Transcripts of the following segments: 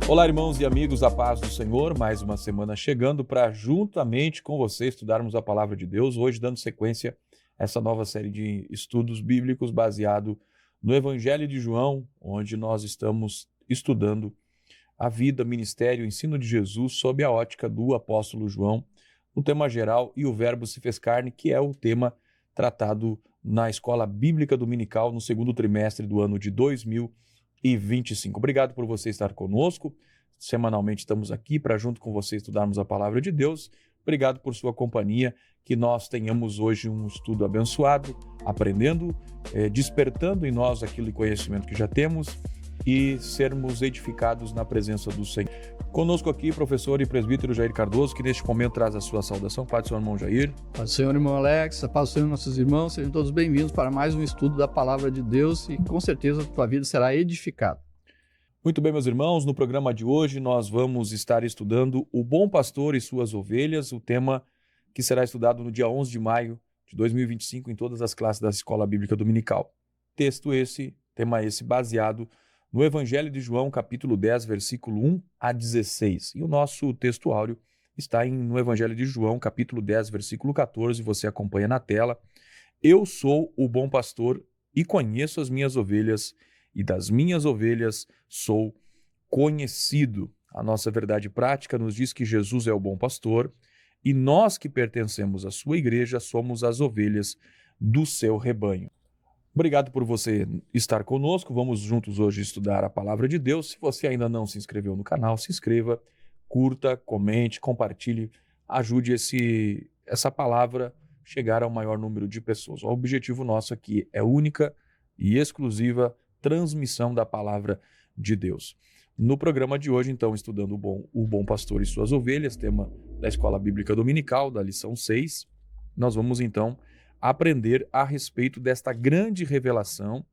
Olá, irmãos e amigos, a paz do Senhor, mais uma semana chegando para juntamente com você estudarmos a palavra de Deus, hoje dando sequência a essa nova série de estudos bíblicos baseado no Evangelho de João, onde nós estamos estudando a vida, ministério, o ensino de Jesus sob a ótica do apóstolo João, o tema geral e o verbo se fez carne, que é o tema tratado na escola bíblica dominical no segundo trimestre do ano de 2025. Obrigado por você estar conosco. Semanalmente estamos aqui para junto com você estudarmos a palavra de Deus. Obrigado por sua companhia, que nós tenhamos hoje um estudo abençoado, aprendendo, despertando em nós aquele conhecimento que já temos e sermos edificados na presença do Senhor. Conosco aqui, professor e presbítero Jair Cardoso, que neste momento traz a sua saudação. Paz do Senhor, irmão Jair. Paz do Senhor, irmão Alex. Paz do Senhor, nossos irmãos. Sejam todos bem-vindos para mais um estudo da palavra de Deus e com certeza a tua vida será edificada. Muito bem, meus irmãos, no programa de hoje nós vamos estar estudando o bom pastor e suas ovelhas, o tema que será estudado no dia 11 de maio de 2025 em todas as classes da Escola Bíblica Dominical. Tema esse baseado no Evangelho de João, capítulo 10, versículo 1 a 16. E o nosso texto áureo está no Evangelho de João, capítulo 10, versículo 14, você acompanha na tela. Eu sou o bom pastor e conheço as minhas ovelhas, e das minhas ovelhas sou conhecido. A nossa verdade prática nos diz que Jesus é o bom pastor, e nós que pertencemos à sua igreja somos as ovelhas do seu rebanho. Obrigado por você estar conosco. Vamos juntos hoje estudar a palavra de Deus. Se você ainda não se inscreveu no canal, se inscreva, curta, comente, compartilhe, ajude essa palavra chegar ao maior número de pessoas. O objetivo nosso aqui é única e exclusiva transmissão da palavra de Deus. No programa de hoje, então, estudando o bom pastor e suas ovelhas, tema da Escola Bíblica Dominical, da lição 6, nós vamos então aprender a respeito desta grande revelação,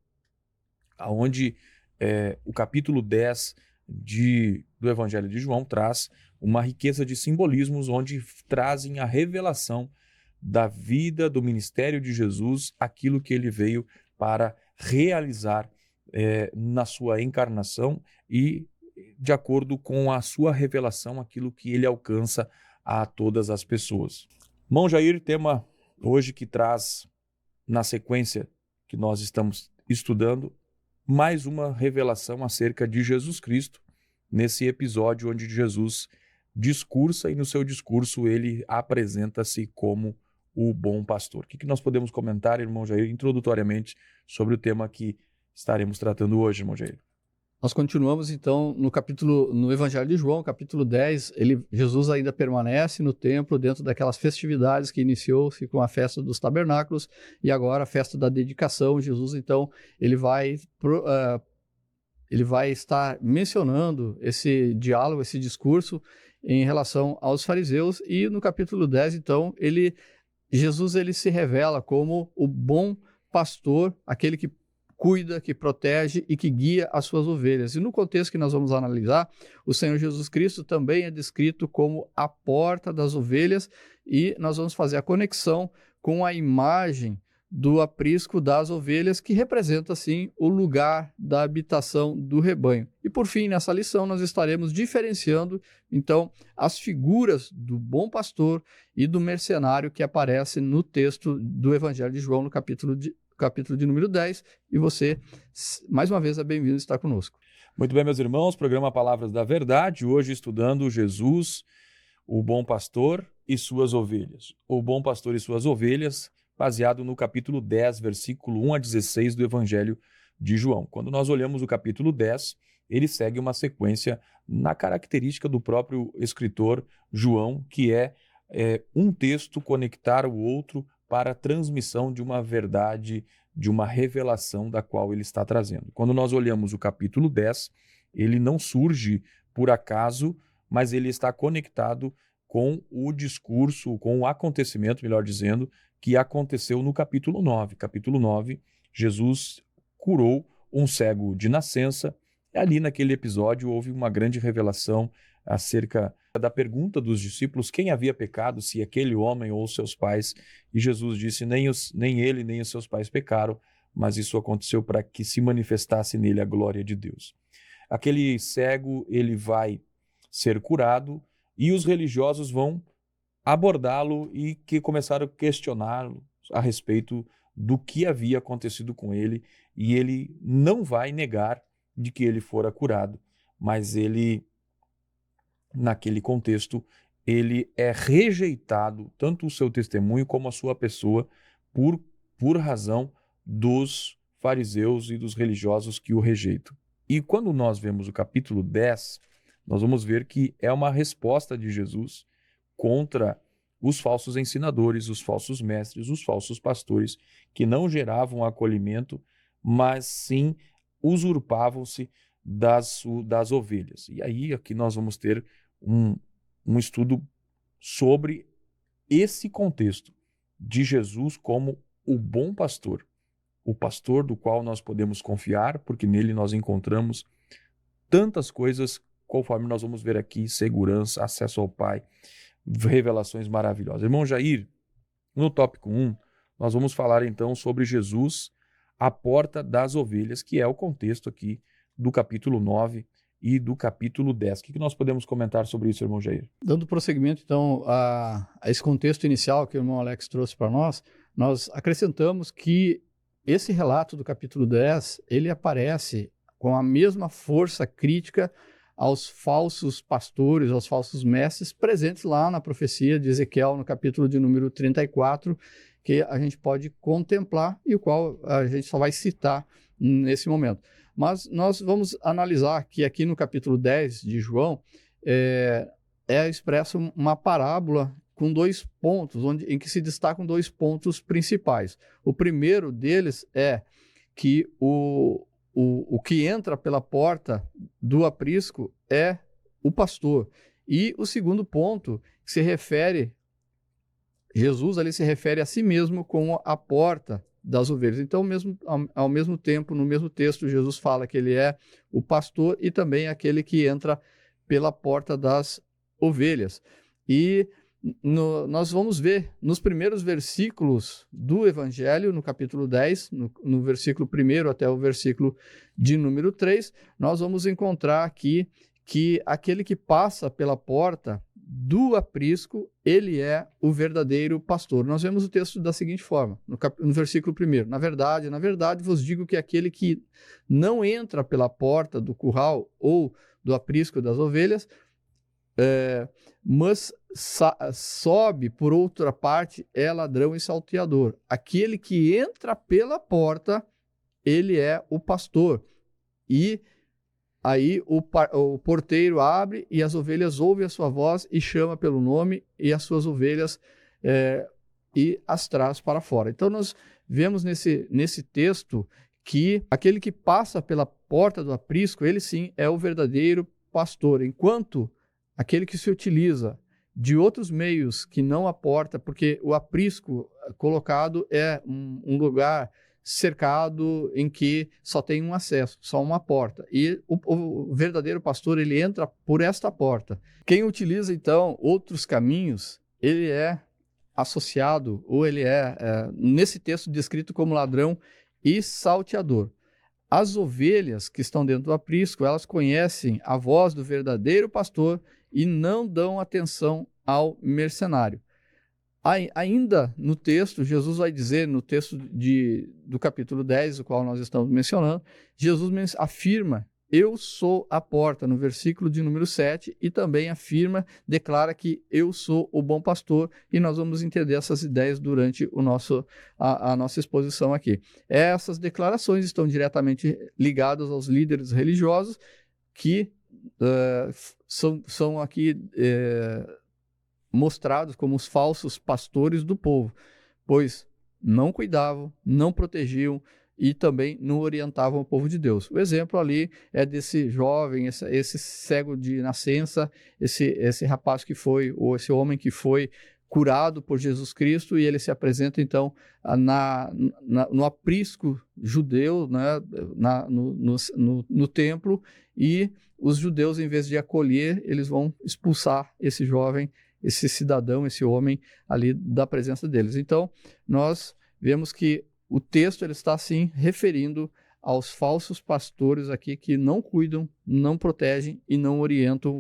onde o capítulo 10 do Evangelho de João traz uma riqueza de simbolismos, onde trazem a revelação da vida, do ministério de Jesus, aquilo que ele veio para realizar na sua encarnação e, de acordo com a sua revelação, aquilo que ele alcança a todas as pessoas. Irmão Jair, tema hoje que traz, na sequência que nós estamos estudando, mais uma revelação acerca de Jesus Cristo, nesse episódio onde Jesus discursa e no seu discurso ele apresenta-se como o bom pastor. O que nós podemos comentar, irmão Jair, introdutoriamente sobre o tema que estaremos tratando hoje, irmão Jair? Nós continuamos então no Evangelho de João, capítulo 10, Jesus ainda permanece no templo dentro daquelas festividades que iniciou-se com a festa dos tabernáculos e agora a festa da dedicação. Jesus então ele vai estar mencionando esse diálogo, esse discurso em relação aos fariseus e no capítulo 10 então Jesus se revela como o bom pastor, aquele que cuida, que protege e que guia as suas ovelhas. E no contexto que nós vamos analisar, o Senhor Jesus Cristo também é descrito como a porta das ovelhas e nós vamos fazer a conexão com a imagem do aprisco das ovelhas, que representa, assim, o lugar da habitação do rebanho. E por fim, nessa lição, nós estaremos diferenciando, então, as figuras do bom pastor e do mercenário que aparecem no texto do Evangelho de João, no capítulo de número 10, e você, mais uma vez, é bem-vindo a estar conosco. Muito bem, meus irmãos, programa Palavras da Verdade, hoje estudando Jesus, o bom pastor e suas ovelhas. O bom pastor e suas ovelhas, baseado no capítulo 10, versículo 1 a 16 do Evangelho de João. Quando nós olhamos o capítulo 10, ele segue uma sequência na característica do próprio escritor João, que é um texto conectar o outro para a transmissão de uma verdade, de uma revelação da qual ele está trazendo. Quando nós olhamos o capítulo 10, ele não surge por acaso, mas ele está conectado com o discurso, com o acontecimento, melhor dizendo, que aconteceu no capítulo 9. Capítulo 9, Jesus curou um cego de nascença. E ali naquele episódio houve uma grande revelação acerca da pergunta dos discípulos, quem havia pecado, se aquele homem ou seus pais, e Jesus disse, nem ele nem os seus pais pecaram, mas isso aconteceu para que se manifestasse nele a glória de Deus. aquele cego ele vai ser curado e os religiosos vão abordá-lo e que começaram a questioná-lo a respeito do que havia acontecido com ele, e ele não vai negar de que ele fora curado, mas ele, naquele contexto, ele é rejeitado, tanto o seu testemunho como a sua pessoa, por razão dos fariseus e dos religiosos que o rejeitam. E quando nós vemos o capítulo 10, nós vamos ver que é uma resposta de Jesus contra os falsos ensinadores, os falsos mestres, os falsos pastores, que não geravam acolhimento, mas sim usurpavam-se das ovelhas. E aí aqui nós vamos ter um estudo sobre esse contexto de Jesus como o bom pastor, o pastor do qual nós podemos confiar, porque nele nós encontramos tantas coisas, conforme nós vamos ver aqui, segurança, acesso ao Pai, revelações maravilhosas. Irmão Jair, no tópico 1, nós vamos falar então sobre Jesus, a porta das ovelhas, que é o contexto aqui do capítulo 9 e do capítulo 10. O que nós podemos comentar sobre isso, irmão Jair? Dando prosseguimento, então, a esse contexto inicial que o irmão Alex trouxe para nós acrescentamos que esse relato do capítulo 10, ele aparece com a mesma força crítica aos falsos pastores, aos falsos mestres presentes lá na profecia de Ezequiel, no capítulo de número 34, que a gente pode contemplar e o qual a gente só vai citar nesse momento. Mas nós vamos analisar que aqui no capítulo 10 de João é expresso uma parábola com 2 pontos, em que se destacam 2 pontos principais. O primeiro deles é que o que entra pela porta do aprisco é o pastor. E o segundo ponto se refere, Jesus ali se refere a si mesmo como a porta das ovelhas. Então, ao mesmo tempo, no mesmo texto, Jesus fala que ele é o pastor e também aquele que entra pela porta das ovelhas. E nós vamos ver nos primeiros versículos do Evangelho, no capítulo 10, no versículo 1 até o versículo de número 3, nós vamos encontrar aqui que aquele que passa pela porta do aprisco, ele é o verdadeiro pastor. Nós vemos o texto da seguinte forma, no versículo 1. Na verdade, vos digo que aquele que não entra pela porta do curral ou do aprisco das ovelhas, mas sobe por outra parte, é ladrão e salteador. Aquele que entra pela porta, ele é o pastor. E aí o porteiro abre e as ovelhas ouvem a sua voz e chama pelo nome e as suas ovelhas e as traz para fora. Então nós vemos nesse texto que aquele que passa pela porta do aprisco, ele sim é o verdadeiro pastor, enquanto aquele que se utiliza de outros meios que não a porta, porque o aprisco colocado é um lugar cercado em que só tem um acesso, só uma porta. E o verdadeiro pastor, ele entra por esta porta. Quem utiliza, então, outros caminhos, ele é associado, ou ele nesse texto, descrito como ladrão e salteador. As ovelhas que estão dentro do aprisco, elas conhecem a voz do verdadeiro pastor e não dão atenção ao mercenário. Ainda no texto, Jesus vai dizer, no texto do capítulo 10, o qual nós estamos mencionando, Jesus afirma, eu sou a porta, no versículo de número 7, e também declara que eu sou o bom pastor, e nós vamos entender essas ideias durante a nossa exposição aqui. Essas declarações estão diretamente ligadas aos líderes religiosos que são aqui mostrados como os falsos pastores do povo, pois não cuidavam, não protegiam e também não orientavam o povo de Deus. O exemplo ali é desse jovem, esse cego de nascença, esse rapaz que foi, ou esse homem que foi curado por Jesus Cristo, e ele se apresenta então no aprisco judeu, né, no templo, e os judeus, em vez de acolher, eles vão expulsar esse jovem, esse cidadão, esse homem ali da presença deles. Então, nós vemos que o texto ele está, sim, referindo aos falsos pastores aqui que não cuidam, não protegem e não orientam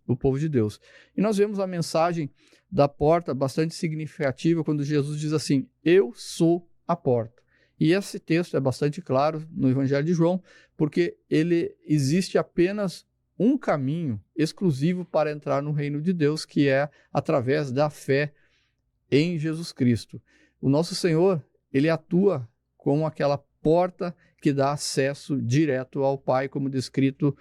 o povo de Deus. E nós vemos a mensagem da porta bastante significativa quando Jesus diz assim: eu sou a porta. E esse texto é bastante claro no Evangelho de João, porque existe apenas um caminho exclusivo para entrar no reino de Deus, que é através da fé em Jesus Cristo. O nosso Senhor, ele atua como aquela porta que dá acesso direto ao Pai, como descrito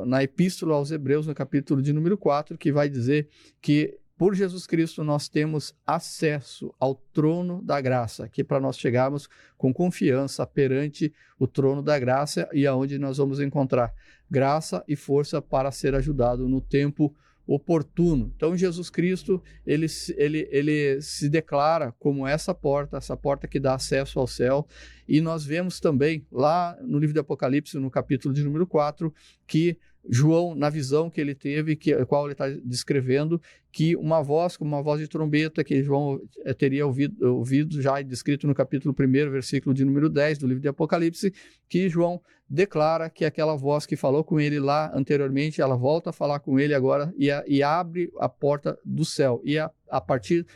na Epístola aos Hebreus, no capítulo de número 4, que vai dizer que por Jesus Cristo nós temos acesso ao trono da graça, que é para nós chegarmos com confiança perante o trono da graça e aonde nós vamos encontrar graça e força para ser ajudado no tempo oportuno. Então Jesus Cristo, ele se declara como essa porta que dá acesso ao céu, e nós vemos também lá no livro de Apocalipse, no capítulo de número 4, que João, na visão que ele teve, a qual ele está descrevendo, que uma voz, como uma voz de trombeta, que João teria ouvido já descrito no capítulo 1, versículo de número 10 do livro de Apocalipse, que João declara que aquela voz que falou com ele lá anteriormente, ela volta a falar com ele agora e abre a porta do céu. E a partir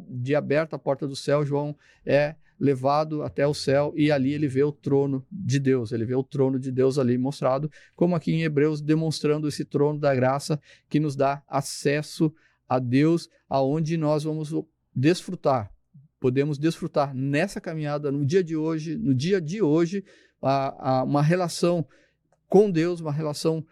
de aberta a porta do céu, João é levado até o céu e ali ele vê o trono de Deus, ele vê o trono de Deus ali mostrado, como aqui em Hebreus, demonstrando esse trono da graça que nos dá acesso a Deus, aonde nós vamos podemos desfrutar nessa caminhada, no dia de hoje, uma relação com Deus, uma relação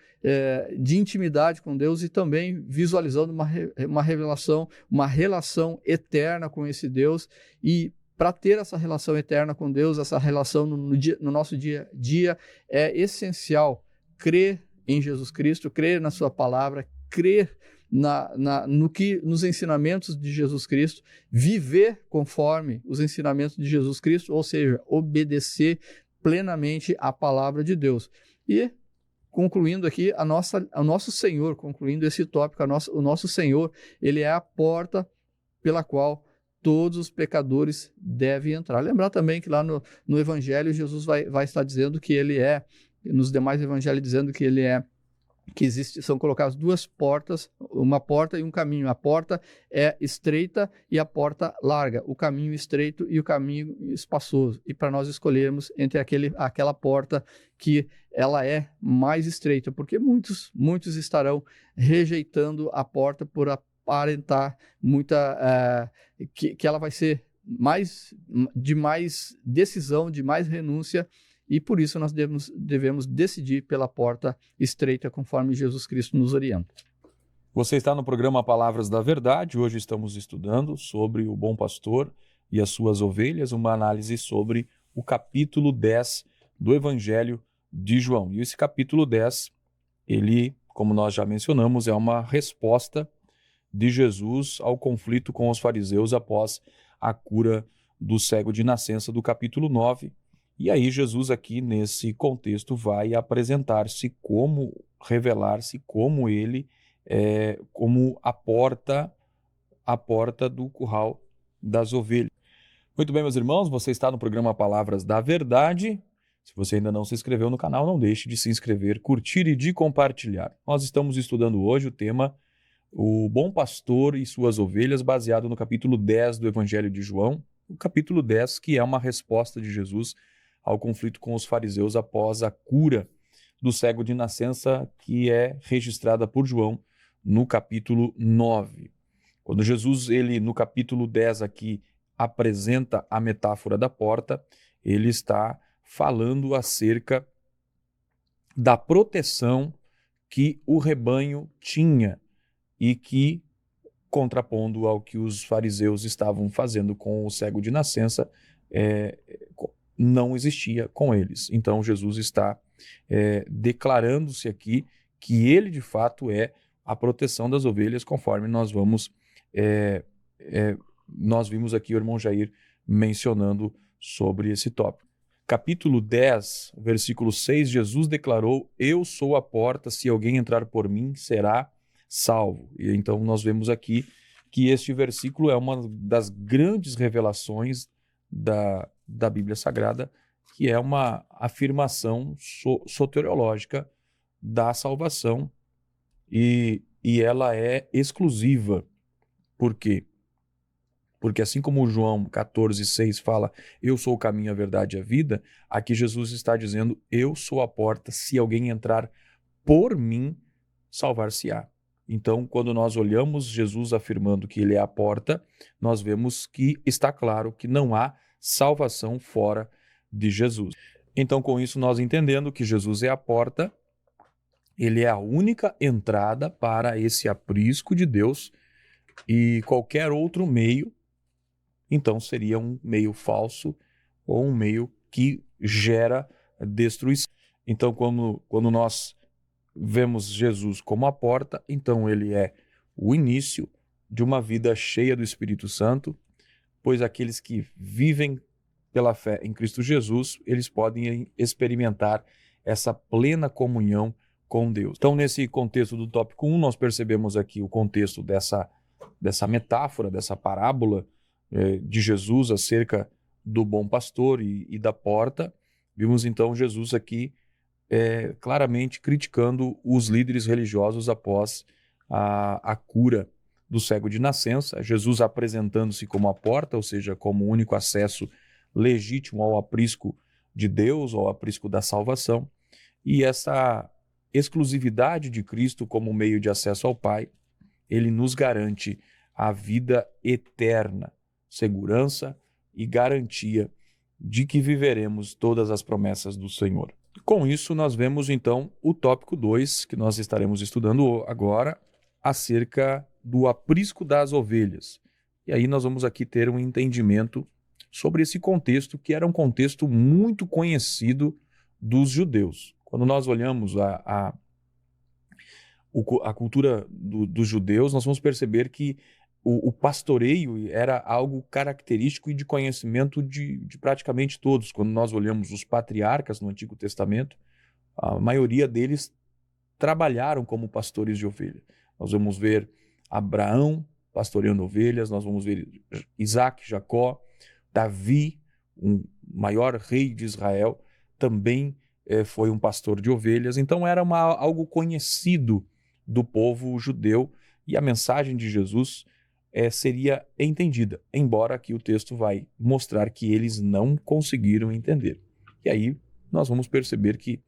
de intimidade com Deus e também visualizando uma relação eterna com esse Deus. E para ter essa relação eterna com Deus, essa relação no nosso dia a dia, é essencial crer em Jesus Cristo, crer na sua palavra, crer nos ensinamentos de Jesus Cristo, viver conforme os ensinamentos de Jesus Cristo, ou seja, obedecer plenamente à palavra de Deus. E concluindo aqui, o nosso Senhor, concluindo esse tópico, o nosso Senhor, ele é a porta pela qual todos os pecadores devem entrar. Lembrar também que lá no Evangelho, Jesus vai estar dizendo que ele nos demais evangelhos dizendo que são colocadas duas portas, uma porta e um caminho. A porta é estreita e a porta larga, o caminho estreito e o caminho espaçoso. E para nós escolhermos entre aquela porta que ela é mais estreita, porque muitos estarão rejeitando a porta por aparentar que ela vai ser de mais decisão, de mais renúncia, e por isso nós devemos decidir pela porta estreita, conforme Jesus Cristo nos orienta. Você está no programa Palavras da Verdade. Hoje estamos estudando sobre o bom pastor e as suas ovelhas, uma análise sobre o capítulo 10 do Evangelho de João. E esse capítulo 10, ele, como nós já mencionamos, é uma resposta de Jesus ao conflito com os fariseus após a cura do cego de nascença do capítulo 9. E aí Jesus aqui nesse contexto vai apresentar-se revelar-se como ele como a porta do curral das ovelhas. Muito bem, meus irmãos, você está no programa Palavras da Verdade. Se você ainda não se inscreveu no canal, não deixe de se inscrever, curtir e de compartilhar. Nós estamos estudando hoje o tema O Bom Pastor e Suas Ovelhas, baseado no capítulo 10 do Evangelho de João, o capítulo 10, que é uma resposta de Jesus ao conflito com os fariseus após a cura do cego de nascença, que é registrada por João no capítulo 9. Quando Jesus, no capítulo 10 aqui, apresenta a metáfora da porta, ele está falando acerca da proteção que o rebanho tinha e que, contrapondo ao que os fariseus estavam fazendo com o cego de nascença, não existia com eles. Então Jesus está declarando-se aqui que ele de fato é a proteção das ovelhas, conforme nós vimos aqui o irmão Jair mencionando sobre esse tópico. Capítulo 10, versículo 6, Jesus declarou: eu sou a porta, se alguém entrar por mim será salvo. E então nós vemos aqui que este versículo é uma das grandes revelações da Bíblia Sagrada que é uma afirmação soteriológica da salvação e ela é exclusiva. Por quê? Porque assim como João 14,6 fala, eu sou o caminho, a verdade e a vida, aqui Jesus está dizendo, eu sou a porta, se alguém entrar por mim, salvar-se-á. Então, quando nós olhamos Jesus afirmando que ele é a porta, nós vemos que está claro que não há salvação fora de Jesus. Então, com isso, nós entendendo que Jesus é a porta, ele é a única entrada para esse aprisco de Deus e qualquer outro meio, então seria um meio falso ou um meio que gera destruição. Então, quando nós vemos Jesus como a porta, então ele é o início de uma vida cheia do Espírito Santo, pois aqueles que vivem pela fé em Cristo Jesus, eles podem experimentar essa plena comunhão com Deus. Então, nesse contexto do tópico 1, nós percebemos aqui o contexto dessa metáfora, dessa parábola de Jesus acerca do bom pastor e da porta. Vimos então Jesus aqui claramente criticando os líderes religiosos após a cura do cego de nascença, Jesus apresentando-se como a porta, ou seja, como o único acesso legítimo ao aprisco de Deus, ao aprisco da salvação, e essa exclusividade de Cristo como meio de acesso ao Pai, ele nos garante a vida eterna, segurança e garantia de que viveremos todas as promessas do Senhor. Com isso, nós vemos então o tópico 2, que nós estaremos estudando agora, acerca do aprisco das ovelhas. E aí nós vamos aqui ter um entendimento sobre esse contexto, que era um contexto muito conhecido dos judeus. Quando nós olhamos a cultura dos judeus, nós vamos perceber que o pastoreio era algo característico e de conhecimento de praticamente todos. Quando nós olhamos os patriarcas no Antigo Testamento, a maioria deles trabalharam como pastores de ovelhas. Nós vamos ver Abraão pastoreando ovelhas, nós vamos ver Isaac, Jacó, Davi, um maior rei de Israel, também foi um pastor de ovelhas. Então era algo conhecido do povo judeu e a mensagem de Jesus seria entendida, embora aqui o texto vai mostrar que eles não conseguiram entender. E aí nós vamos perceber que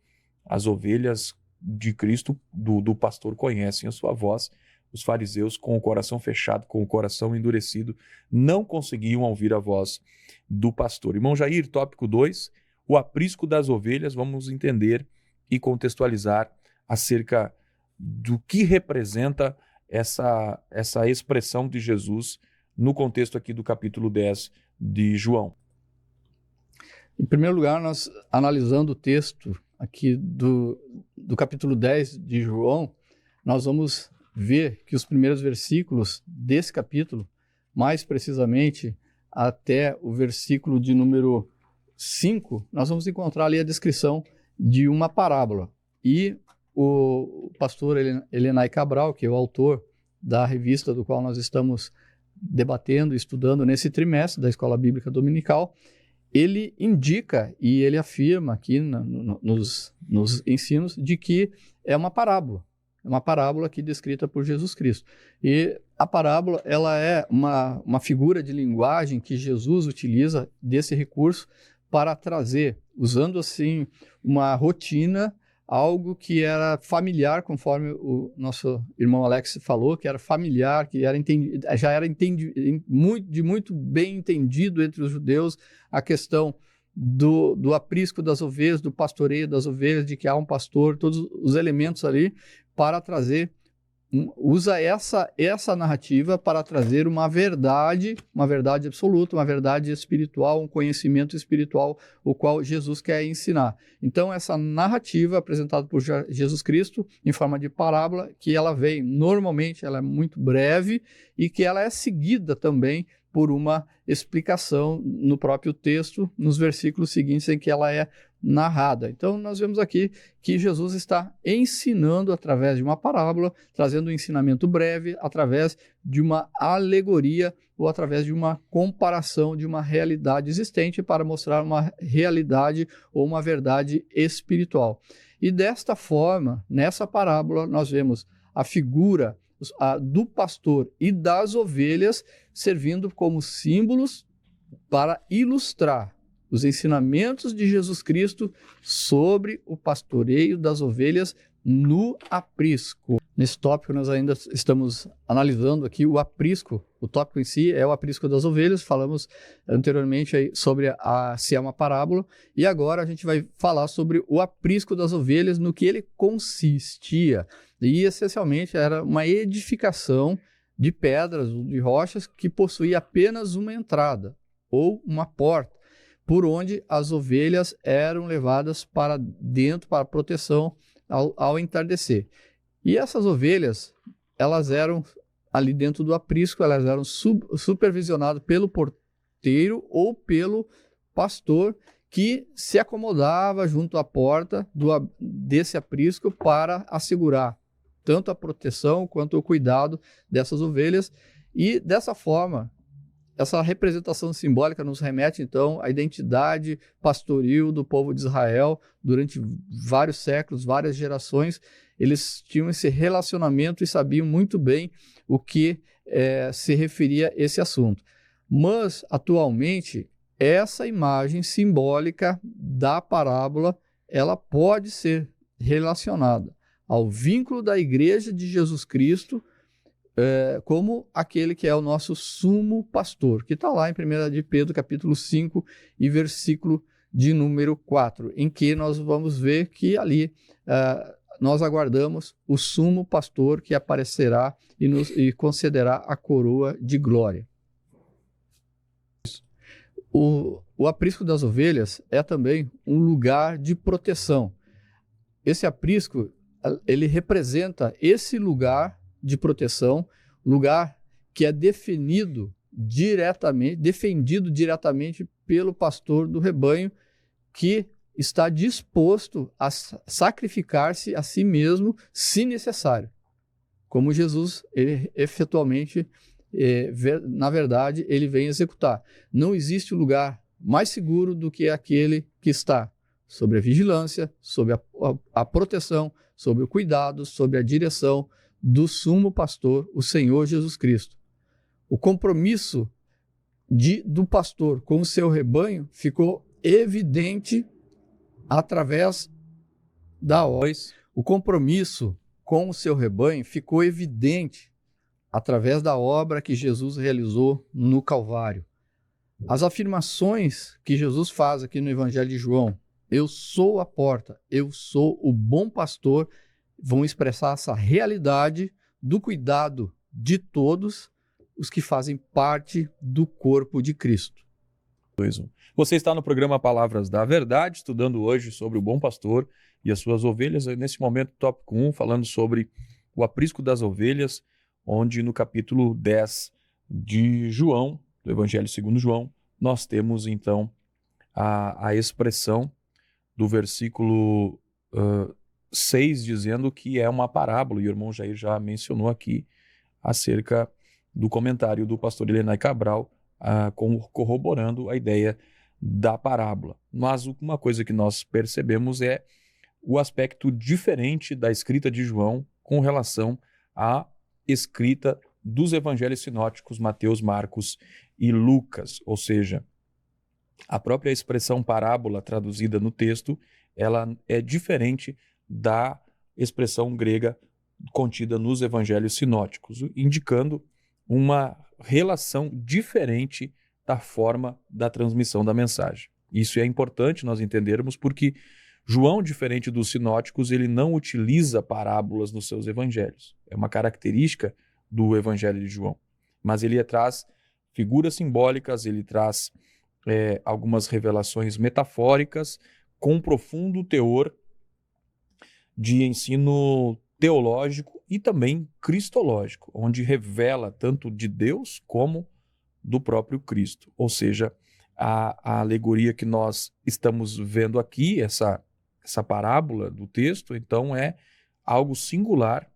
as ovelhas de Cristo, do pastor, conhecem a sua voz. Os fariseus, com o coração fechado, com o coração endurecido, não conseguiam ouvir a voz do pastor. Irmão Jair, tópico 2, o aprisco das ovelhas. Vamos entender e contextualizar acerca do que representa essa expressão de Jesus no contexto aqui do capítulo 10 de João. Em primeiro lugar, nós analisando o texto aqui do capítulo 10 de João, nós vamos ver que os primeiros versículos desse capítulo, mais precisamente até o versículo de número 5, nós vamos encontrar ali a descrição de uma parábola. E o pastor Helenay Cabral, que é o autor da revista do qual nós estamos debatendo e estudando nesse trimestre da Escola Bíblica Dominical, ele indica e ele afirma aqui nos ensinos de que é uma parábola aqui descrita por Jesus Cristo. E a parábola ela é uma figura de linguagem que Jesus utiliza desse recurso para trazer, usando assim uma rotina, algo que era familiar, conforme o nosso irmão Alex falou, que era familiar, que já era muito bem entendido entre os judeus, a questão do aprisco das ovelhas, do pastoreio das ovelhas, de que há um pastor, todos os elementos ali, para trazer, usa essa narrativa para trazer uma verdade absoluta, uma verdade espiritual, um conhecimento espiritual, o qual Jesus quer ensinar. Então, essa narrativa apresentada por Jesus Cristo, em forma de parábola, que ela vem, normalmente, ela é muito breve e que ela é seguida também por uma explicação no próprio texto, nos versículos seguintes, em que ela é narrada. Então, nós vemos aqui que Jesus está ensinando através de uma parábola, trazendo um ensinamento breve, através de uma alegoria ou através de uma comparação de uma realidade existente para mostrar uma realidade ou uma verdade espiritual. E desta forma, nessa parábola, nós vemos a figura do pastor e das ovelhas servindo como símbolos para ilustrar os ensinamentos de Jesus Cristo sobre o pastoreio das ovelhas no aprisco. Nesse tópico nós ainda estamos analisando aqui o aprisco. O tópico em si é o aprisco das ovelhas. Falamos anteriormente aí sobre se é uma parábola. E agora a gente vai falar sobre o aprisco das ovelhas, no que ele consistia. E essencialmente era uma edificação de pedras ou de rochas que possuía apenas uma entrada ou uma porta, por onde as ovelhas eram levadas para dentro para proteção ao entardecer. E essas ovelhas, elas eram ali dentro do aprisco, elas eram supervisionadas pelo porteiro ou pelo pastor que se acomodava junto à porta desse aprisco para assegurar tanto a proteção quanto o cuidado dessas ovelhas. E dessa forma, essa representação simbólica nos remete, então, à identidade pastoril do povo de Israel durante vários séculos, várias gerações. Eles tinham esse relacionamento e sabiam muito bem o que se referia a esse assunto. Mas, atualmente, essa imagem simbólica da parábola, ela pode ser relacionada ao vínculo da Igreja de Jesus Cristo como aquele que é o nosso sumo pastor, que está lá em 1 de Pedro, capítulo 5 e versículo de número 4, em que nós vamos ver que ali nós aguardamos o sumo pastor que aparecerá e concederá a coroa de glória. O aprisco das ovelhas é também um lugar de proteção. Esse aprisco, ele representa esse lugar de proteção, lugar que é defendido diretamente pelo pastor do rebanho, que está disposto a sacrificar-se a si mesmo, se necessário. Como Jesus, ele efetualmente, na verdade, ele vem executar. Não existe lugar mais seguro do que aquele que está sob a vigilância, sob a proteção, sob o cuidado, sob a direção do sumo pastor, o Senhor Jesus Cristo. O compromisso do pastor com o seu rebanho ficou evidente através da obra. O compromisso com o seu rebanho ficou evidente através da obra que Jesus realizou no Calvário. As afirmações que Jesus faz aqui no Evangelho de João, eu sou a porta, eu sou o bom pastor, vão expressar essa realidade do cuidado de todos os que fazem parte do corpo de Cristo. Você está no programa Palavras da Verdade, estudando hoje sobre o bom pastor e as suas ovelhas. Nesse momento, tópico 1, falando sobre o aprisco das ovelhas, onde no capítulo 10 de João, do Evangelho segundo João, nós temos então a expressão do versículo 6, dizendo que é uma parábola, e o irmão Jair já mencionou aqui acerca do comentário do pastor Elenay Cabral, corroborando a ideia da parábola. Mas uma coisa que nós percebemos é o aspecto diferente da escrita de João com relação à escrita dos evangelhos sinóticos Mateus, Marcos e Lucas, ou seja, a própria expressão parábola traduzida no texto, ela é diferente da expressão grega contida nos evangelhos sinóticos, indicando uma relação diferente da forma da transmissão da mensagem. Isso é importante nós entendermos porque João, diferente dos sinóticos, ele não utiliza parábolas nos seus evangelhos. É uma característica do evangelho de João. Mas ele traz figuras simbólicas, ele traz algumas revelações metafóricas com profundo teor de ensino teológico e também cristológico, onde revela tanto de Deus como do próprio Cristo. Ou seja, A alegoria que nós estamos vendo aqui, essa parábola do texto, então é algo singular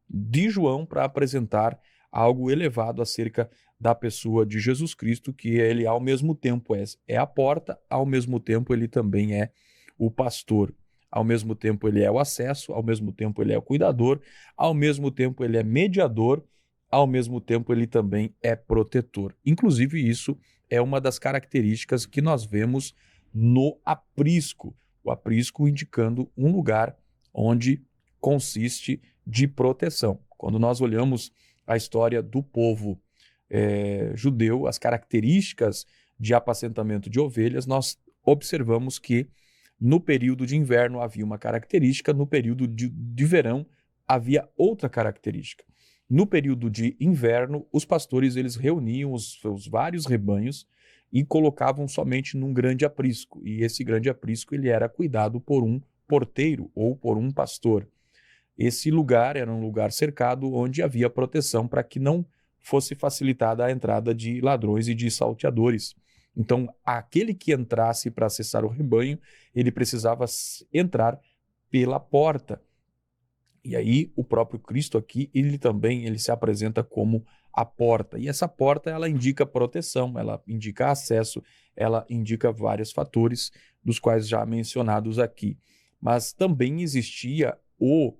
de João para apresentar algo elevado acerca da pessoa de Jesus Cristo, que ele ao mesmo tempo é a porta, ao mesmo tempo ele também é o pastor, ao mesmo tempo ele é o acesso, ao mesmo tempo ele é o cuidador, ao mesmo tempo ele é mediador, ao mesmo tempo ele também é protetor. Inclusive isso é uma das características que nós vemos no aprisco, o aprisco indicando um lugar onde consiste de proteção. Quando nós olhamos a história do povo judeu, as características de apacentamento de ovelhas, nós observamos que no período de inverno havia uma característica, no período de verão havia outra característica. No período de inverno, os pastores eles reuniam os seus vários rebanhos e colocavam somente num grande aprisco. E esse grande aprisco ele era cuidado por um porteiro ou por um pastor. Esse lugar era um lugar cercado onde havia proteção para que não fosse facilitada a entrada de ladrões e de salteadores. Então, aquele que entrasse para acessar o rebanho, ele precisava entrar pela porta. E aí, o próprio Cristo aqui, ele se apresenta como a porta. E essa porta, ela indica proteção, ela indica acesso, ela indica vários fatores, dos quais já mencionados aqui. Mas também existia o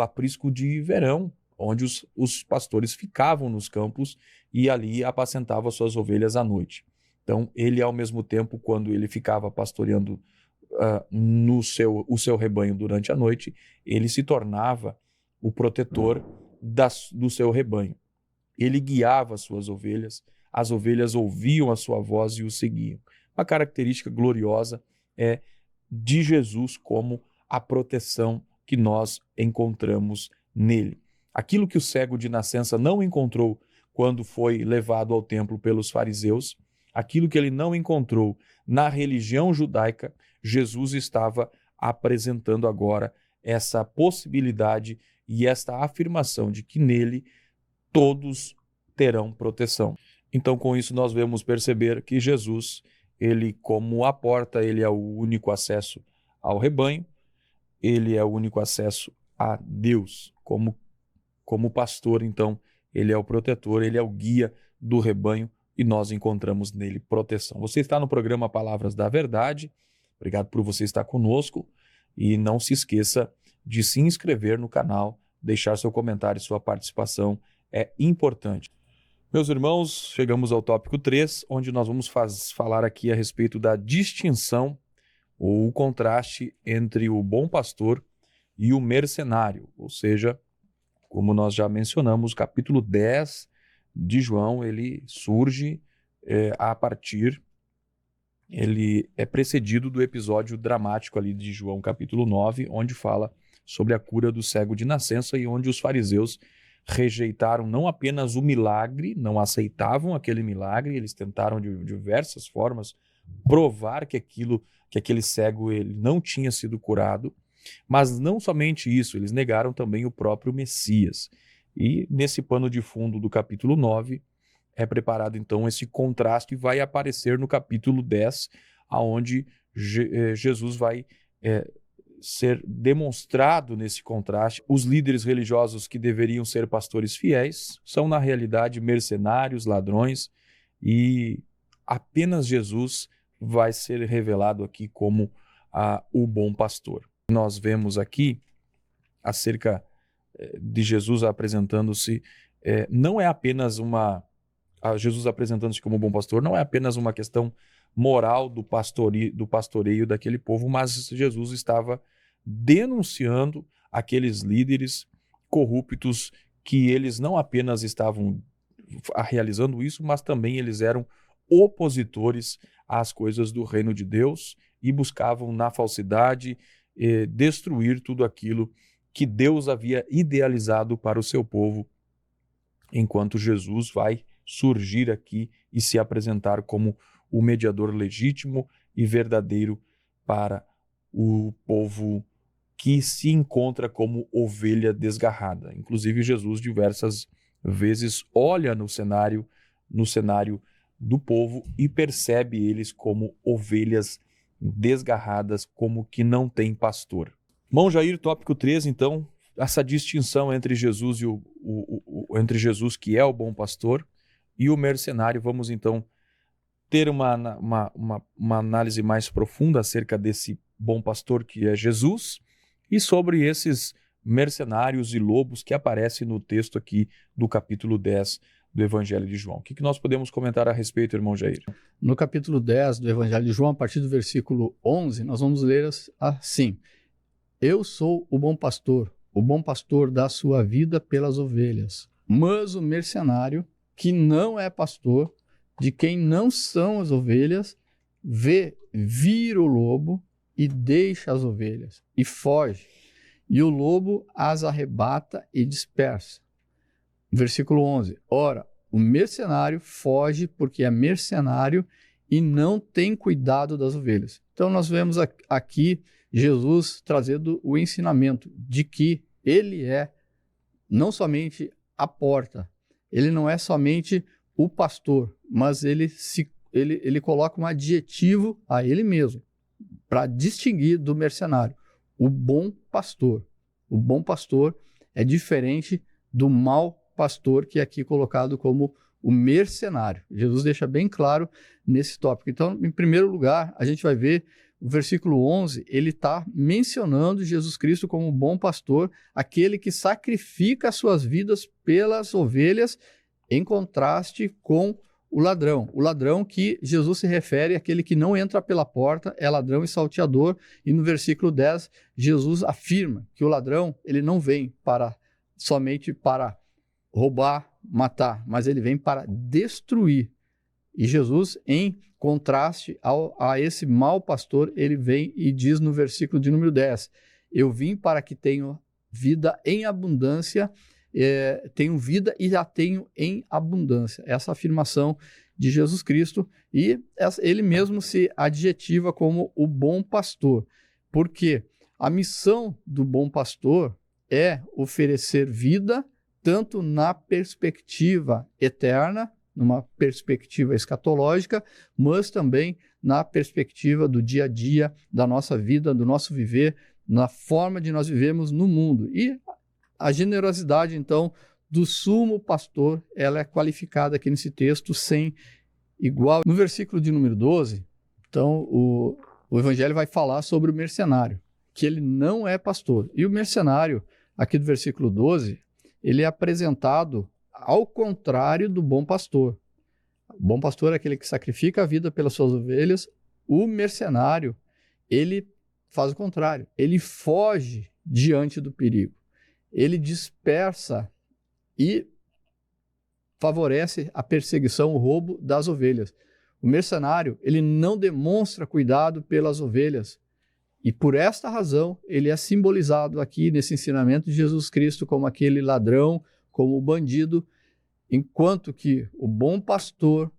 aprisco de verão, onde os pastores ficavam nos campos e ali apacentavam suas ovelhas à noite. Então, ele, ao mesmo tempo, quando ele ficava pastoreando o seu rebanho durante a noite, ele se tornava o protetor do seu rebanho. Ele guiava as suas ovelhas, as ovelhas ouviam a sua voz e o seguiam. Uma característica gloriosa é de Jesus como a proteção que nós encontramos nele. Aquilo que o cego de nascença não encontrou quando foi levado ao templo pelos fariseus, aquilo que ele não encontrou na religião judaica, Jesus estava apresentando agora essa possibilidade e esta afirmação de que nele todos terão proteção. Então, com isso, nós vamos perceber que Jesus, ele como a porta, ele é o único acesso ao rebanho, ele é o único acesso a Deus. Como pastor, então, ele é o protetor, ele é o guia do rebanho e nós encontramos nele proteção. Você está no programa Palavras da Verdade. Obrigado por você estar conosco e não se esqueça de se inscrever no canal, deixar seu comentário e sua participação é importante. Meus irmãos, chegamos ao tópico 3, onde nós vamos falar aqui a respeito da distinção ou o contraste entre o bom pastor e o mercenário, ou seja, como nós já mencionamos, o capítulo 10 de João, ele surge ele é precedido do episódio dramático ali de João capítulo 9, onde fala sobre a cura do cego de nascença e onde os fariseus rejeitaram não apenas o milagre, não aceitavam aquele milagre, eles tentaram de diversas formas provar que aquele cego ele não tinha sido curado, mas não somente isso, eles negaram também o próprio Messias. E nesse pano de fundo do capítulo 9 é preparado então esse contraste e vai aparecer no capítulo 10, aonde Jesus vai ser demonstrado nesse contraste. Os líderes religiosos que deveriam ser pastores fiéis são na realidade mercenários, ladrões, e apenas Jesus vai ser revelado aqui como o bom pastor. Nós vemos aqui acerca de Jesus apresentando-se, não é apenas Jesus apresentando-se como bom pastor, não é apenas uma questão moral do pastoreio daquele povo, mas Jesus estava denunciando aqueles líderes corruptos que eles não apenas estavam realizando isso, mas também eles eram opositores às coisas do reino de Deus e buscavam na falsidade destruir tudo aquilo que Deus havia idealizado para o seu povo, enquanto Jesus vai surgir aqui e se apresentar como o mediador legítimo e verdadeiro para o povo que se encontra como ovelha desgarrada. Inclusive, Jesus diversas vezes olha no cenário do povo e percebe eles como ovelhas desgarradas, como que não tem pastor. Irmão Jair, tópico 13, então, essa distinção entre Jesus e entre Jesus, que é o bom pastor, e o mercenário. Vamos então ter uma análise mais profunda acerca desse bom pastor que é Jesus e sobre esses mercenários e lobos que aparecem no texto aqui do capítulo 10 do Evangelho de João. O que nós podemos comentar a respeito, irmão Jair? No capítulo 10 do Evangelho de João, a partir do versículo 11, nós vamos ler assim: Eu sou o bom pastor dá sua vida pelas ovelhas. Mas o mercenário, que não é pastor, de quem não são as ovelhas, vê vir o lobo e deixa as ovelhas e foge. E o lobo as arrebata e dispersa. Versículo 11. Ora, o mercenário foge porque é mercenário e não tem cuidado das ovelhas. Então nós vemos aqui Jesus trazendo o ensinamento de que ele é não somente a porta, ele não é somente o pastor, mas ele coloca um adjetivo a ele mesmo para distinguir do mercenário. O bom pastor. O bom pastor é diferente do mau pastor, que é aqui colocado como o mercenário. Jesus deixa bem claro nesse tópico. Então, em primeiro lugar, a gente vai ver o versículo 11, ele está mencionando Jesus Cristo como o bom pastor, aquele que sacrifica as suas vidas pelas ovelhas, em contraste com o ladrão. O ladrão que Jesus se refere àquele que não entra pela porta, é ladrão e salteador. E no versículo 10, Jesus afirma que o ladrão ele não vem somente para roubar, matar, mas ele vem para destruir. E Jesus, em contraste a esse mau pastor, ele vem e diz no versículo de número 10, eu vim para que tenham vida em abundância, tenho vida e a tenho em abundância. Essa afirmação de Jesus Cristo, e ele mesmo se adjetiva como o bom pastor, porque a missão do bom pastor é oferecer vida tanto na perspectiva eterna, numa perspectiva escatológica, mas também na perspectiva do dia a dia, da nossa vida, do nosso viver, na forma de nós vivemos no mundo. E a generosidade, então, do sumo pastor, ela é qualificada aqui nesse texto sem igual. No versículo de número 12, então, o Evangelho vai falar sobre o mercenário, que ele não é pastor. E o mercenário, aqui do versículo 12, ele é apresentado ao contrário do bom pastor. O bom pastor é aquele que sacrifica a vida pelas suas ovelhas. O mercenário, ele faz o contrário. Ele foge diante do perigo. Ele dispersa e favorece a perseguição, o roubo das ovelhas. O mercenário, ele não demonstra cuidado pelas ovelhas. E por esta razão, ele é simbolizado aqui nesse ensinamento de Jesus Cristo como aquele ladrão, como o bandido, enquanto que o bom pastor,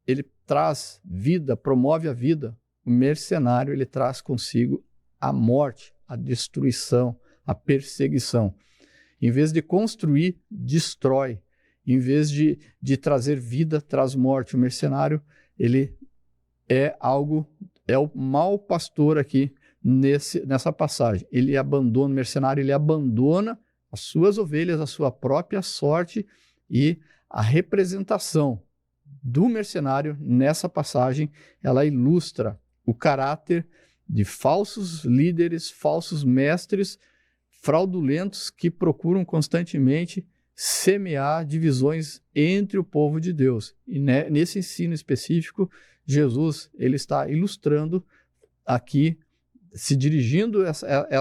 ele traz vida, promove a vida. O mercenário, ele traz consigo a morte, a destruição, a perseguição. Em vez de construir, destrói. Em vez de trazer vida, traz morte. O mercenário, ele é o mau pastor aqui nessa passagem. Ele abandona, o mercenário, ele abandona as suas ovelhas, a sua própria sorte, e a representação do mercenário nessa passagem, ela ilustra o caráter de falsos líderes, falsos mestres, fraudulentos que procuram constantemente semear divisões entre o povo de Deus. E nesse ensino específico, Jesus ele está ilustrando aqui, se dirigindo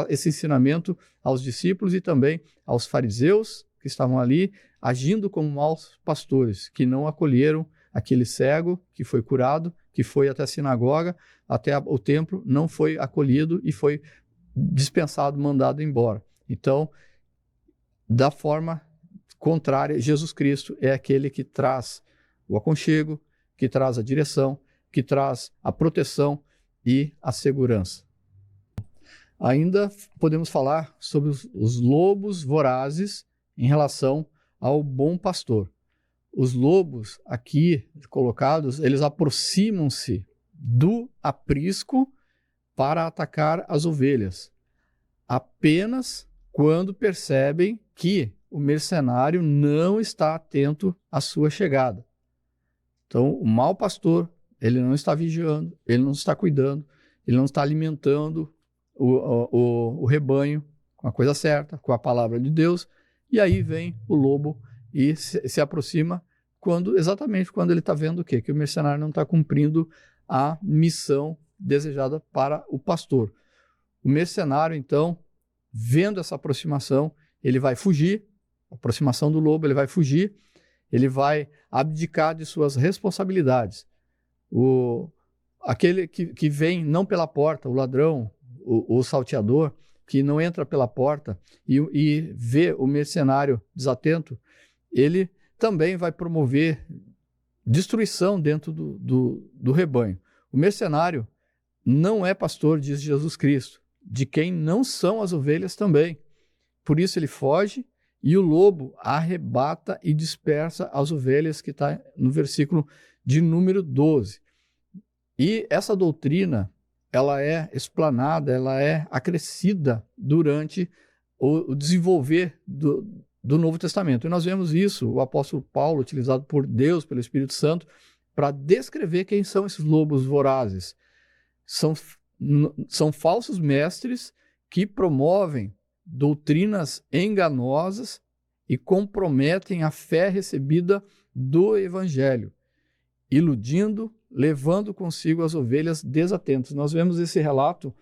esse ensinamento aos discípulos e também aos fariseus que estavam ali, agindo como maus pastores, que não acolheram aquele cego que foi curado, que foi até a sinagoga, até o templo, não foi acolhido e foi dispensado, mandado embora. Então, da forma contrária, Jesus Cristo é aquele que traz o aconchego, que traz a direção, que traz a proteção e a segurança. Ainda podemos falar sobre os lobos vorazes em relação ao bom pastor. os lobos aqui colocados, eles aproximam-se do aprisco para atacar as ovelhas, apenas quando percebem que o mercenário não está atento à sua chegada. Então, o mau pastor, ele não está vigiando, ele não está cuidando, ele não está alimentando o rebanho com a coisa certa, com a palavra de Deus, e aí vem o lobo e se aproxima exatamente quando ele está vendo o quê? Que o mercenário não está cumprindo a missão desejada para o pastor. O mercenário, então, vendo essa aproximação, ele vai fugir, a aproximação do lobo, ele vai fugir, ele vai abdicar de suas responsabilidades. Aquele que vem não pela porta, o ladrão, o salteador, que não entra pela porta e vê o mercenário desatento, ele também vai promover destruição dentro do rebanho. O mercenário não é pastor, diz Jesus Cristo, de quem não são as ovelhas também. Por isso ele foge e o lobo arrebata e dispersa as ovelhas, que está no versículo de número 12. E essa doutrina, ela é explanada, ela é acrescida durante o desenvolver do Novo Testamento. E nós vemos isso, o apóstolo Paulo, utilizado por Deus, pelo Espírito Santo, para descrever quem são esses lobos vorazes. São falsos mestres que promovem doutrinas enganosas e comprometem a fé recebida do Evangelho, iludindo, levando consigo as ovelhas desatentas. Nós vemos esse relato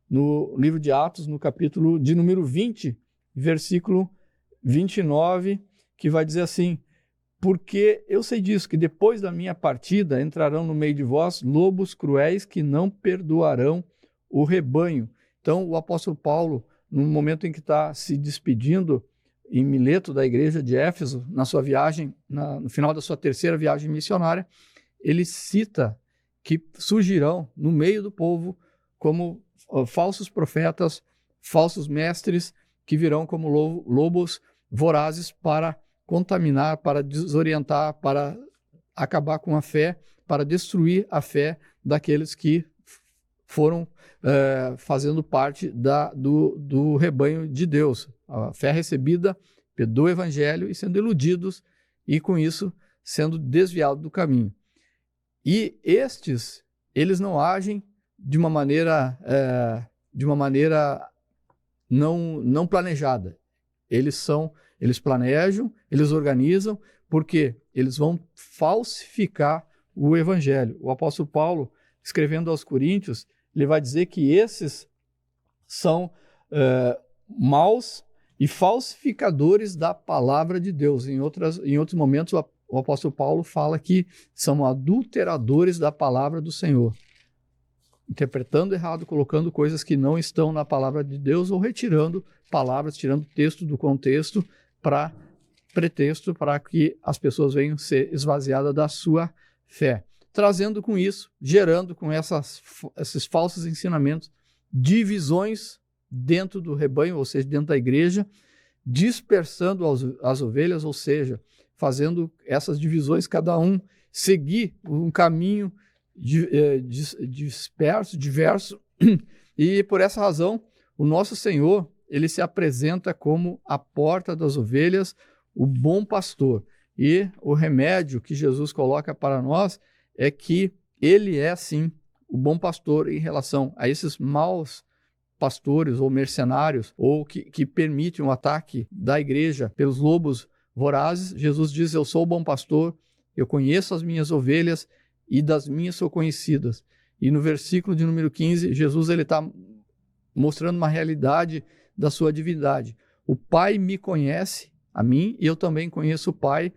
no livro de Atos, no capítulo de número 20, versículo 29, que vai dizer assim: porque eu sei disso, que depois da minha partida entrarão no meio de vós lobos cruéis que não perdoarão o rebanho. Então, o apóstolo Paulo, no momento em que está se despedindo em Mileto da igreja de Éfeso, na sua viagem, no final da sua terceira viagem missionária, ele cita que surgirão no meio do povo como falsos profetas, falsos mestres, que virão como lobos vorazes para contaminar, para desorientar, para acabar com a fé, para destruir a fé daqueles que foram fazendo parte do rebanho de Deus. A fé recebida do Evangelho e sendo iludidos e, com isso, sendo desviados do caminho. E estes, eles não agem de uma maneira não planejada. Eles planejam, eles organizam, porque eles vão falsificar o Evangelho. O apóstolo Paulo, escrevendo aos Coríntios, ele vai dizer que esses são maus e falsificadores da palavra de Deus. Em outros momentos, o apóstolo Paulo fala que são adulteradores da palavra do Senhor, interpretando errado, colocando coisas que não estão na palavra de Deus, ou retirando palavras, tirando texto do contexto para pretexto para que as pessoas venham ser esvaziadas da sua fé. Trazendo com isso, gerando com esses falsos ensinamentos, divisões dentro do rebanho, ou seja, dentro da igreja, dispersando as ovelhas, ou seja, fazendo essas divisões, cada um seguir um caminho disperso, diverso, e por essa razão, o nosso Senhor, ele se apresenta como a porta das ovelhas, o bom pastor. E o remédio que Jesus coloca para nós é que ele é, sim, o bom pastor em relação a esses maus pastores ou mercenários, ou que permitem o ataque da igreja pelos lobos vorazes. Jesus diz: eu sou o bom pastor, eu conheço as minhas ovelhas e das minhas sou conhecidas. E no versículo de número 15, Jesus está mostrando uma realidade da sua divindade. O Pai me conhece, a mim, e eu também conheço o Pai,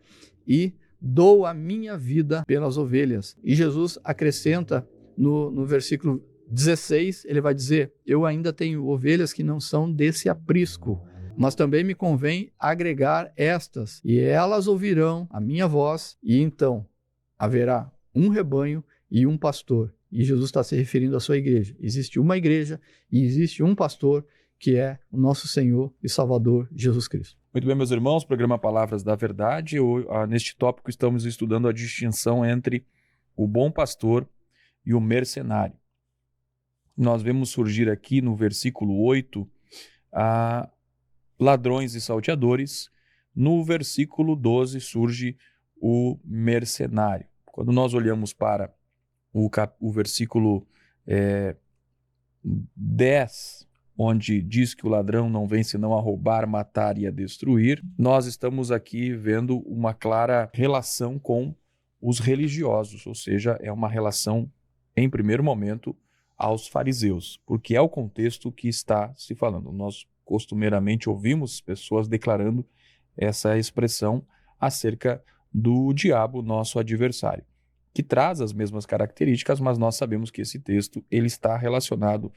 e dou a minha vida pelas ovelhas. E Jesus acrescenta no versículo 16, ele vai dizer: eu ainda tenho ovelhas que não são desse aprisco, mas também me convém agregar estas, e elas ouvirão a minha voz, e então haverá um rebanho e um pastor. E Jesus está se referindo à sua igreja. Existe uma igreja e existe um pastor, que é o nosso Senhor e Salvador Jesus Cristo. Muito bem, meus irmãos, programa Palavras da Verdade. Neste tópico estamos estudando a distinção entre o bom pastor e o mercenário. Nós vemos surgir aqui no versículo 8 ladrões e salteadores. No versículo 12 surge o mercenário. Quando nós olhamos para o versículo 10, onde diz que o ladrão não vem senão a roubar, matar e a destruir, nós estamos aqui vendo uma clara relação com os religiosos, ou seja, é uma relação, em primeiro momento, aos fariseus, porque é o contexto que está se falando. Nós costumeiramente ouvimos pessoas declarando essa expressão acerca do diabo, nosso adversário, que traz as mesmas características, mas nós sabemos que esse texto ele está relacionado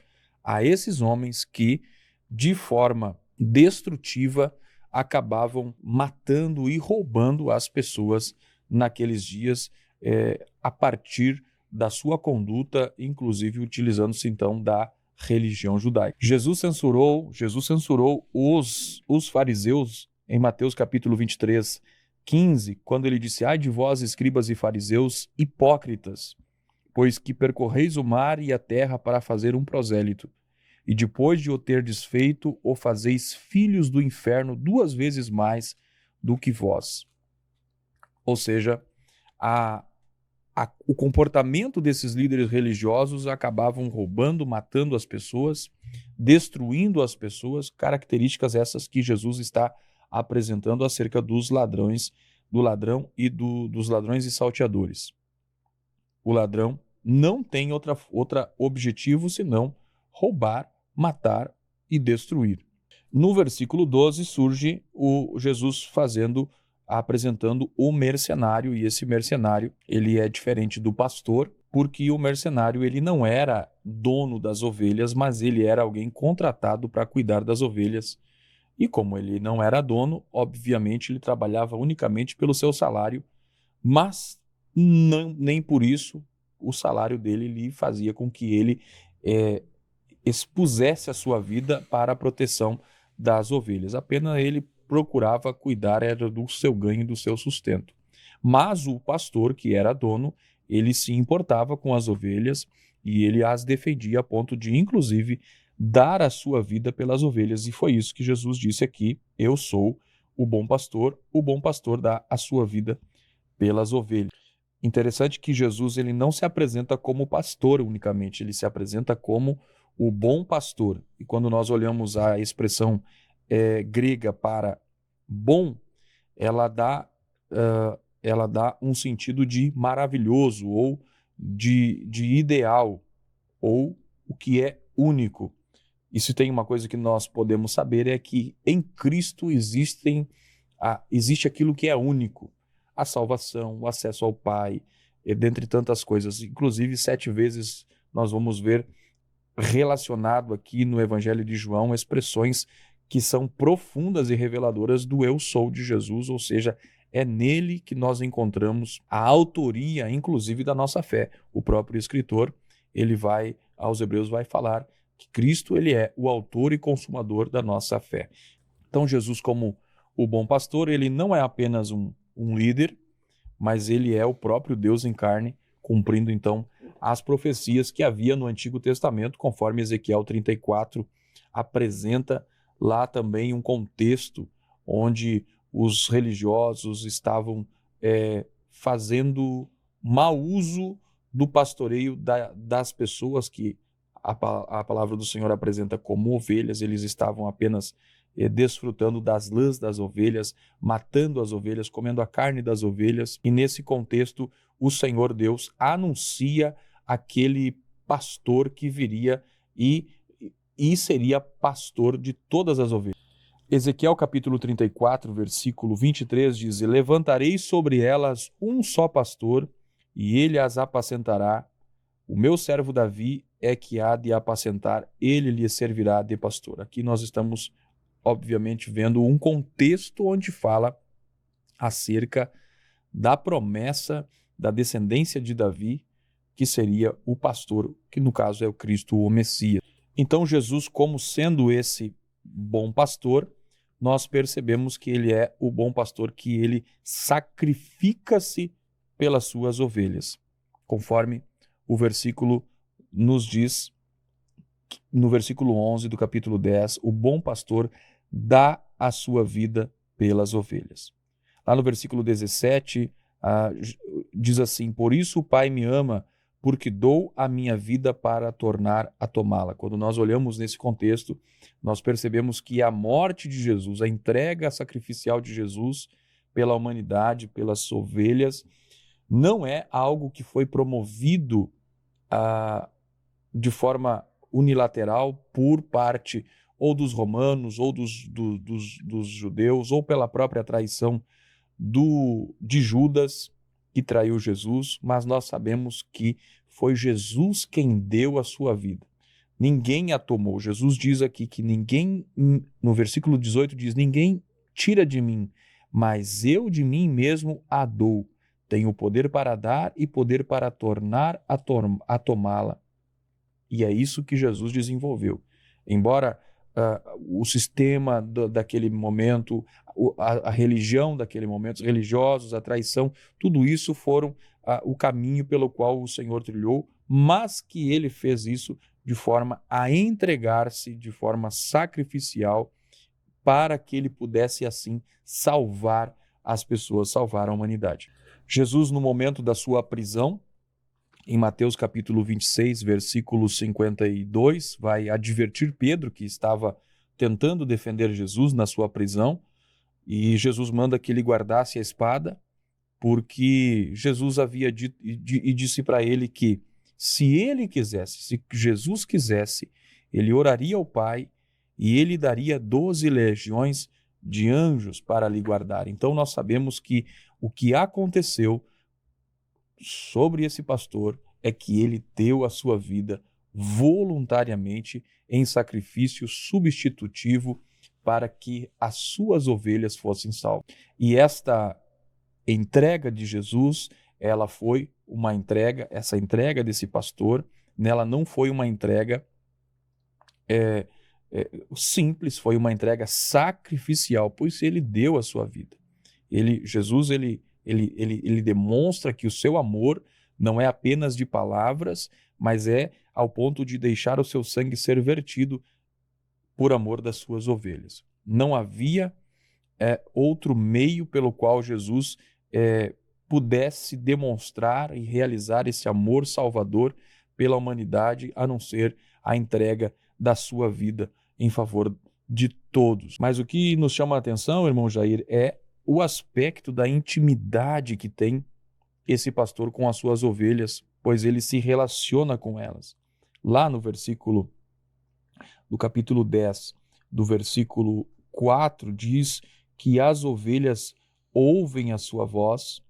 a esses homens que, de forma destrutiva, acabavam matando e roubando as pessoas naqueles dias, a partir da sua conduta, inclusive utilizando-se então da religião judaica. Jesus censurou os fariseus em Mateus capítulo 23, 15, quando ele disse: ai de vós, escribas e fariseus, hipócritas, pois que percorreis o mar e a terra para fazer um prosélito, e depois de o terdes feito, o fazeis filhos do inferno 2 vezes mais do que vós. Ou seja, o comportamento desses líderes religiosos acabavam roubando, matando as pessoas, destruindo as pessoas, características essas que Jesus está apresentando acerca dos ladrões, do ladrão e dos ladrões e salteadores. O ladrão não tem outro objetivo senão roubar, matar e destruir. No versículo 12 surge o Jesus apresentando o mercenário, e esse mercenário ele é diferente do pastor, porque o mercenário ele não era dono das ovelhas, mas ele era alguém contratado para cuidar das ovelhas. E como ele não era dono, obviamente ele trabalhava unicamente pelo seu salário, mas nem por isso o salário dele lhe fazia com que ele expusesse a sua vida para a proteção das ovelhas. Apenas ele procurava cuidar do seu ganho e do seu sustento. Mas o pastor, que era dono, ele se importava com as ovelhas e ele as defendia a ponto de, inclusive, dar a sua vida pelas ovelhas. E foi isso que Jesus disse aqui: eu sou o bom pastor dá a sua vida pelas ovelhas. Interessante que Jesus ele não se apresenta como pastor unicamente, ele se apresenta como o bom pastor. E quando nós olhamos a expressão grega para bom, ela dá um sentido de maravilhoso, ou de ideal, ou o que é único. E se tem uma coisa que nós podemos saber é que em Cristo existe aquilo que é único: a salvação, o acesso ao Pai, dentre tantas coisas. Inclusive, 7 vezes nós vamos ver relacionado aqui no Evangelho de João expressões que são profundas e reveladoras do eu sou de Jesus, ou seja, é nele que nós encontramos a autoria, inclusive, da nossa fé. O próprio escritor, aos Hebreus, vai falar que Cristo ele é o autor e consumador da nossa fé. Então, Jesus, como o bom pastor, ele não é apenas um líder, mas ele é o próprio Deus em carne, cumprindo então as profecias que havia no Antigo Testamento, conforme Ezequiel 34 apresenta lá também um contexto onde os religiosos estavam fazendo mau uso do pastoreio das pessoas que a palavra do Senhor apresenta como ovelhas. Eles estavam apenas desfrutando das lãs das ovelhas, matando as ovelhas, comendo a carne das ovelhas. E nesse contexto, o Senhor Deus anuncia aquele pastor que viria e seria pastor de todas as ovelhas. Ezequiel capítulo 34, versículo 23 diz: levantarei sobre elas um só pastor, e ele as apacentará. O meu servo Davi é que há de apacentar, ele lhe servirá de pastor. Aqui nós estamos, obviamente, vendo um contexto onde fala acerca da promessa da descendência de Davi, que seria o pastor, que no caso é o Cristo, o Messias. Então Jesus, como sendo esse bom pastor, nós percebemos que ele é o bom pastor, que ele sacrifica-se pelas suas ovelhas, conforme o versículo nos diz, no versículo 11 do capítulo 10, o bom pastor dá a sua vida pelas ovelhas. Lá no versículo 17, diz assim: por isso o Pai me ama, porque dou a minha vida para tornar a tomá-la. Quando nós olhamos nesse contexto, nós percebemos que a morte de Jesus, a entrega sacrificial de Jesus pela humanidade, pelas ovelhas, não é algo que foi promovido de forma unilateral por parte ou dos romanos, ou dos judeus, ou pela própria traição de Judas, que traiu Jesus, mas nós sabemos que foi Jesus quem deu a sua vida. Ninguém a tomou. Jesus diz aqui que ninguém, no versículo 18 diz, ninguém tira de mim, mas eu de mim mesmo a dou. Tenho poder para dar e poder para tornar a tomá-la. E é isso que Jesus desenvolveu. Embora o sistema daquele momento, a religião daquele momento, os religiosos, a traição, tudo isso foram o caminho pelo qual o Senhor trilhou, mas que ele fez isso de forma a entregar-se de forma sacrificial para que ele pudesse assim salvar as pessoas, salvar a humanidade. Jesus, no momento da sua prisão, em Mateus capítulo 26, versículo 52, vai advertir Pedro, que estava tentando defender Jesus na sua prisão, e Jesus manda que ele guardasse a espada, porque Jesus havia dito e disse para ele que se ele quisesse, se Jesus quisesse, ele oraria ao Pai e ele daria 12 legiões de anjos para lhe guardar. Então nós sabemos que o que aconteceu sobre esse pastor é que ele deu a sua vida voluntariamente em sacrifício substitutivo para que as suas ovelhas fossem salvas. E esta entrega de Jesus, ela foi uma entrega, essa entrega desse pastor, nela não foi uma entrega simples, foi uma entrega sacrificial, pois ele deu a sua vida. Jesus demonstra que o seu amor não é apenas de palavras, mas é ao ponto de deixar o seu sangue ser vertido por amor das suas ovelhas. Não havia outro meio pelo qual Jesus pudesse demonstrar e realizar esse amor salvador pela humanidade, a não ser a entrega da sua vida em favor de todos. Mas o que nos chama a atenção, irmão Jair, é o aspecto da intimidade que tem esse pastor com as suas ovelhas, pois ele se relaciona com elas. Lá no versículo do capítulo 10, do versículo 4, diz que as ovelhas ouvem a sua voz,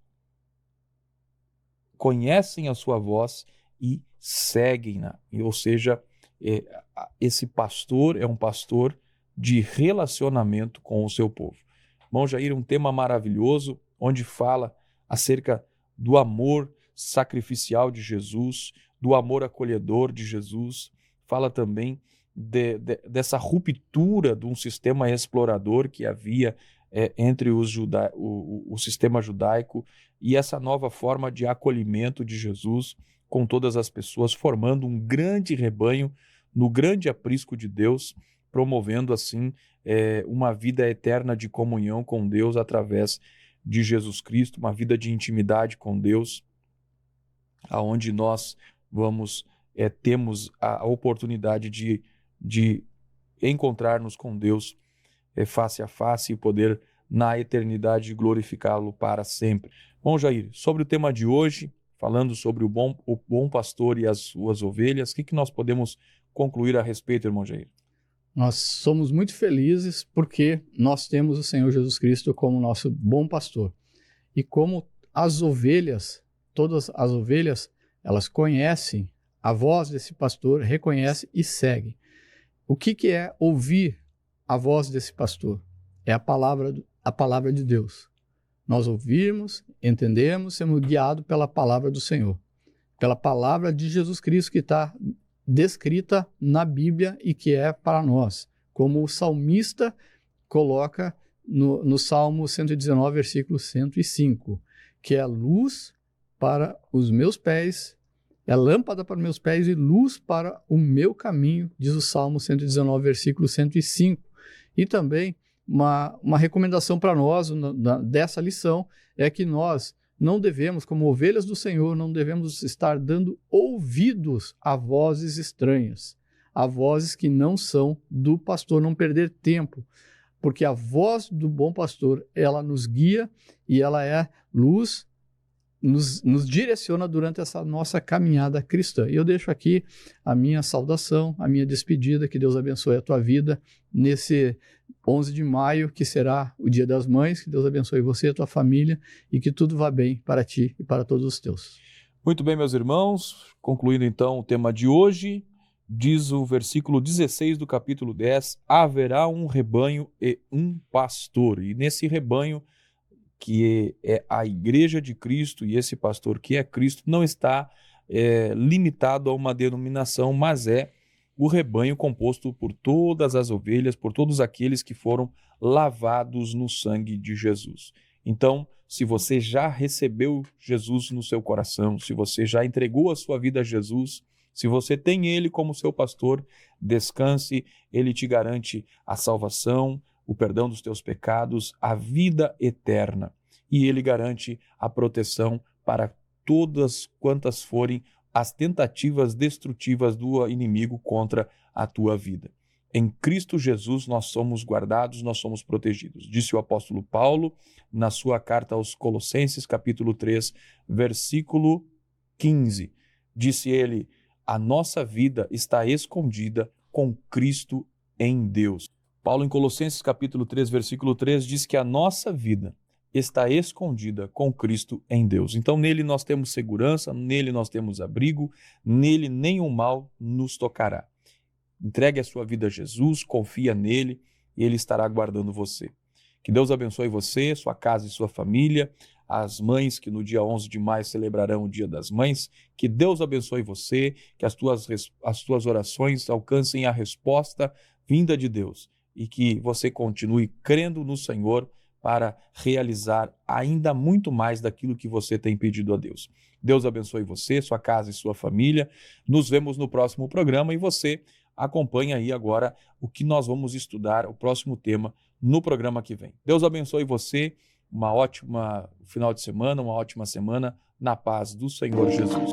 conhecem a sua voz e seguem-na. Ou seja, esse pastor é um pastor de relacionamento com o seu povo. Irmão Jair, um tema maravilhoso, onde fala acerca do amor sacrificial de Jesus, do amor acolhedor de Jesus, fala também dessa ruptura de um sistema explorador que havia entre o sistema judaico e essa nova forma de acolhimento de Jesus com todas as pessoas, formando um grande rebanho no grande aprisco de Deus, promovendo assim uma vida eterna de comunhão com Deus através de Jesus Cristo, uma vida de intimidade com Deus, aonde nós temos a oportunidade de encontrar-nos com Deus face a face e poder na eternidade glorificá-lo para sempre. Bom, Jair, sobre o tema de hoje, falando sobre o bom pastor e as suas ovelhas, o que nós podemos concluir a respeito, irmão Jair? Nós somos muito felizes porque nós temos o Senhor Jesus Cristo como nosso bom pastor. E como as ovelhas, todas as ovelhas, elas conhecem a voz desse pastor, reconhecem e seguem. O que é ouvir a voz desse pastor? É a palavra de Deus. Nós ouvimos, entendemos, somos guiados pela palavra do Senhor, pela palavra de Jesus Cristo que está descrita na Bíblia e que é para nós. Como o salmista coloca no Salmo 119, versículo 105, que é luz para os meus pés, é lâmpada para os meus pés e luz para o meu caminho, diz o Salmo 119, versículo 105. E também uma recomendação para nós dessa lição é que nós não devemos, como ovelhas do Senhor, não devemos estar dando ouvidos a vozes estranhas, a vozes que não são do pastor, não perder tempo, porque a voz do bom pastor, ela nos guia e ela é luz, nos direciona durante essa nossa caminhada cristã. E eu deixo aqui a minha saudação, a minha despedida, que Deus abençoe a tua vida nesse 11 de maio, que será o Dia das Mães, que Deus abençoe você e a tua família e que tudo vá bem para ti e para todos os teus. Muito bem, meus irmãos, concluindo então o tema de hoje, diz o versículo 16 do capítulo 10, haverá um rebanho e um pastor, e nesse rebanho que é a igreja de Cristo e esse pastor que é Cristo não está limitado a uma denominação, mas é o rebanho composto por todas as ovelhas, por todos aqueles que foram lavados no sangue de Jesus. Então, se você já recebeu Jesus no seu coração, se você já entregou a sua vida a Jesus, se você tem Ele como seu pastor, descanse, Ele te garante a salvação, o perdão dos teus pecados, a vida eterna. E Ele garante a proteção para todas quantas forem as tentativas destrutivas do inimigo contra a tua vida. Em Cristo Jesus nós somos guardados, nós somos protegidos. Disse o apóstolo Paulo na sua carta aos Colossenses, capítulo 3, versículo 15. Disse ele, a nossa vida está escondida com Cristo em Deus. Paulo, em Colossenses capítulo 3, versículo 3, diz que a nossa vida está escondida com Cristo em Deus. Então, nele nós temos segurança, nele nós temos abrigo, nele nenhum mal nos tocará. Entregue a sua vida a Jesus, confia nele e ele estará guardando você. Que Deus abençoe você, sua casa e sua família, as mães que no dia 11 de maio celebrarão o Dia das Mães. Que Deus abençoe você, que as tuas orações alcancem a resposta vinda de Deus. E que você continue crendo no Senhor para realizar ainda muito mais daquilo que você tem pedido a Deus. Deus abençoe você, sua casa e sua família. Nos vemos no próximo programa e você acompanha aí agora o que nós vamos estudar, o próximo tema, no programa que vem. Deus abençoe você, uma ótima final de semana, uma ótima semana na paz do Senhor Jesus.